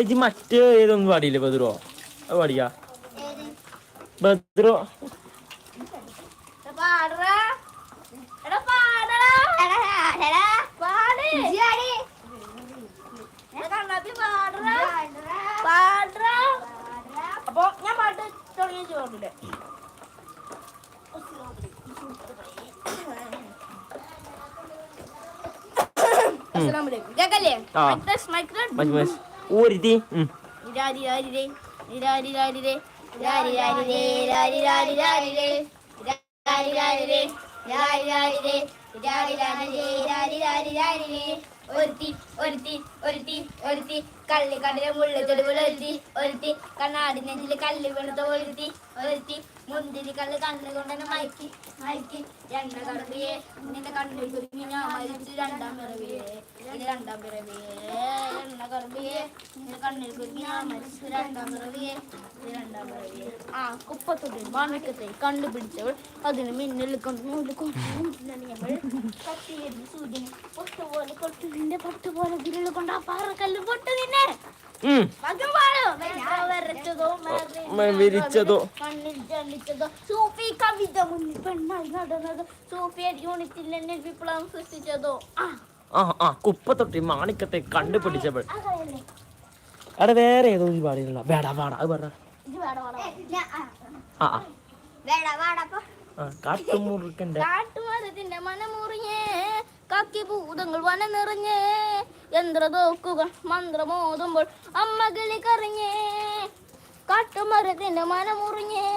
ഇജ്ജ് മറ്റേ ഏതൊന്നും പാടിയില്ലേ ബദ്രോ? അത് പാടിയാ ബദ്രോ? അപ്പൊ ഞാൻ പാട്ട് തുടങ്ങി ചോദില്ലേ? കേക്കല്ലേ? ഊരിതി ഒരുത്തി ഒരുത്തി ഒരുത്തി ഒരുത്തി കള്ളി കണ്ണിലെ മുള്ളത്തൊടുവിലൊരുത്തി ഒരുത്തി കണ്ണാടി നെഞ്ചില് കല്ല് വീണത് ഒരുത്തി ഒരുത്തി മുന്തിരി കല്ല് കണ്ണ് കൊണ്ടെന്നെ മയക്കി മയക്കി എണ്ണ കടവിയെ നിന്റെ കണ്ണിൽ കുരുങ്ങി ഞാൻ മരിച്ചു രണ്ടാം പിറവിയെ ഇത് രണ്ടാം പിറവിയെ എണ്ണ കടവിയെ നിന്റെ കണ്ണിൽ കുരുങ്ങി ഞാൻ മരിച്ചു രണ്ടാം പിറവിയെ ഇത് രണ്ടാം പിറവിയെ ആ കുപ്പത്തൊട്ടിൽ മാണിക്കത്തെ കണ്ടുപിടിച്ചവൾ അതിന് മിന്നൽ കൊണ്ടു ഞങ്ങൾ കത്തിയെന്ന് സൂചന പൊട്ടുപോലെ കൊട്ടു നിന്റെ പട്ടുപോലെ വിരല് കൊണ്ട് ആ പാറക്കല്ല് പൊട്ടു നിന്നെ വിരിച്ചതോ കണ്ണിൽ ജനിച്ചതോ സൂഫി കവിത മുന്നിൽ പെണ്ണായി നടന്നത് സൂഫി യൂണിറ്റിൽ എന്നെ വിപ്ലവം സൃഷ്ടിച്ചതോ കുപ്പത്തൊട്ടി മാണിക്കത്തെ കണ്ടുപിടിച്ചപ്പോൾ അവിടെ വേറെ ഏതോ പാടില്ല വേടാ പാടാ അത് പറഞ്ഞ കാട്ടുമുറുക്കന്റെ കാട്ടുമരത്തിന്റെ മനമുറിഞ്ഞേ കക്കി ഭൂതങ്ങൾ വന നിറഞ്ഞേ യന്ത്രതോക്കുകൾ മന്ത്രമോതുമ്പോൾ അമ്മ കിളി കറിഞ്ഞേ കാട്ടുമരത്തിന്റെ മനമുറിഞ്ഞേ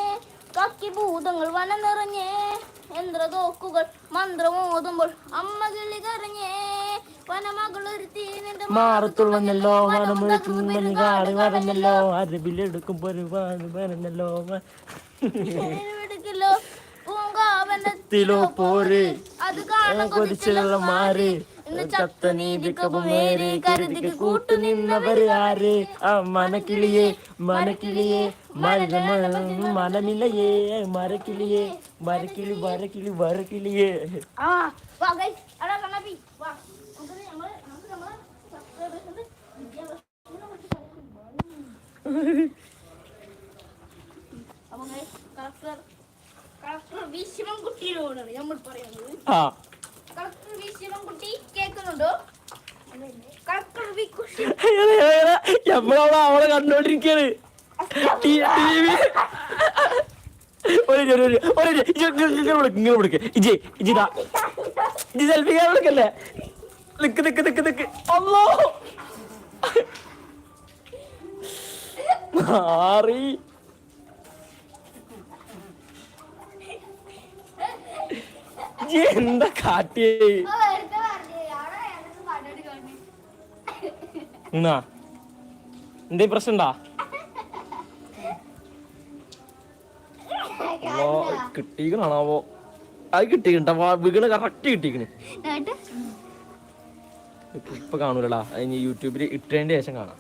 കക്കി ഭൂതങ്ങൾ വന നിറഞ്ഞേ യന്ത്രതോക്കുകൾ മന്ത്രമോതുമ്പോൾ അമ്മ കിളി കറിഞ്ഞേ വനമകളൊരുത്തി മാറത്തുള്ളല്ലോ വനമുഴക്കാട് പറഞ്ഞല്ലോ അരബിലെടുക്കും പറഞ്ഞല്ലോ എടുക്കില്ലോ പൂങ്കാവനത്തിലോ പോര് അത് കാണാൻ കൊതിച്ചുള്ള മാറി ചത്തനീതിക്കപ്പുമേരി കരുതിക്ക് കൂട്ടു നിന്നവര് ആര് ആ മനക്കിളിയെ മനക്കിളിയെ മനമില്ലയേ മരക്കിളിയെ മരക്കിളി വരക്കിളി വരക്കിളിയെ കുട്ടിയോടാണ് നമ്മൾ പറയുന്നത്. കളക്ടർ വി ശിവൻകുട്ടി കേൾക്കുന്നുണ്ടോ? നമ്മളവിടെ അവളെ കണ്ടോണ്ടിരിക്കാണ്. ഇങ്ങനെ വിളിക്ക് ഇജി ഇജിതാ ഇജി സെൽഫി വിളിക്കല്ലേ? നിക്ക് നിക്ക് നിക്ക് നിക്ക് അല്ലോ മാറി എന്താ കാട്ടിയേ? എന്നാ എന്തേ പ്രശ്നണ്ടാ? കിട്ടിക്കണാവോ? അത് കിട്ടിക്കണ്ട വീണ് കറക്റ്റ് കിട്ടിക്കണ്. ഇപ്പൊ കാണൂലടാ, അതിന് യൂട്യൂബിൽ ഇട്ടതിന്റെ ശേഷം കാണാം.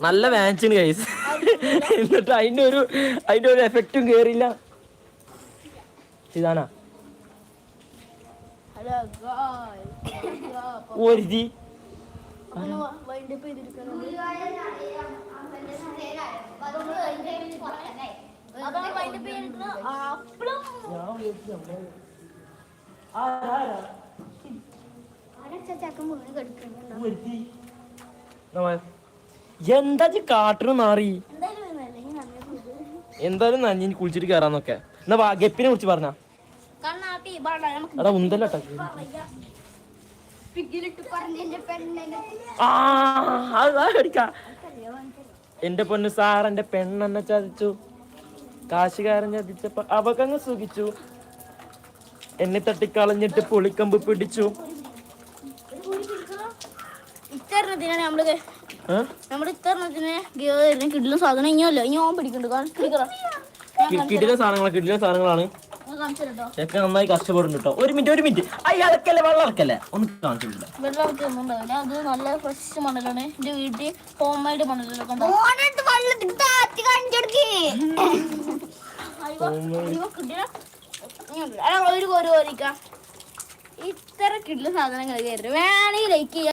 നല്ല വാങ്ങിച്ചിന് ഗൈസ്. എന്നിട്ട് അതിന്റെ ഒരു എഫക്റ്റും കേറിയില്ല. ഇതാനാ ഒരു എന്താ കാട്ടിന് മാറി? എന്തായാലും നഞ്ഞി കുളിച്ചിട്ട് കേറാന്നൊക്കെ. എന്നാ ഗപ്പിനെ കുറിച്ച് പറഞ്ഞ ഉന്തല്ലോ. എന്റെ പൊന്നു സാർ എന്റെ പെണ്ണെന്നെ ചതിച്ചു, കാശുകാരൻ ചതിച്ചപ്പോ അവക്കങ്ങ് സുഖിച്ചു, എന്നെ തട്ടിക്കളഞ്ഞിട്ട് പുളിക്കമ്പ് പിടിച്ചു. കിടിലൻ സാധനങ്ങളാണ്. ഒക്കെ നന്നായി കഷ്ടപ്പെടുന്നു കേട്ടോ. ഒരു മിനിറ്റ് അയാൾക്കല്ലേ വെള്ളം ഇറക്കല്ലേ ഒന്ന് കാണിച്ചിട്ടില്ല. വെള്ളം ഇറക്കൊന്നുണ്ടാവില്ല, അത് നല്ല ഫ്രഷ് മണലാണ്. എന്റെ വീട്ടിൽ ഹോം മെയ്ഡ് മണലൊക്കെ ഉണ്ടാവും. ഒരു കോരിക്കാം. ഇത്ര കിട്ടുന്ന സാധനങ്ങൾ കയറി വേണമെങ്കിൽ ലൈക്ക് ചെയ്യാം.